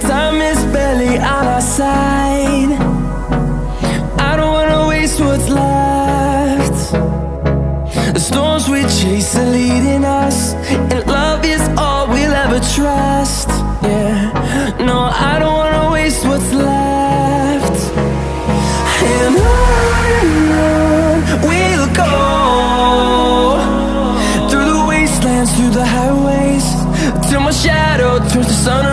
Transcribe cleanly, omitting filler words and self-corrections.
Time is barely on our side. I don't wanna waste what's left. The storms we chase are leading us, and love is all we'll ever trust. Yeah, no, I don't wanna waste what's left. And on we'll go, through the wastelands, through the highways, till my shadow turns to sun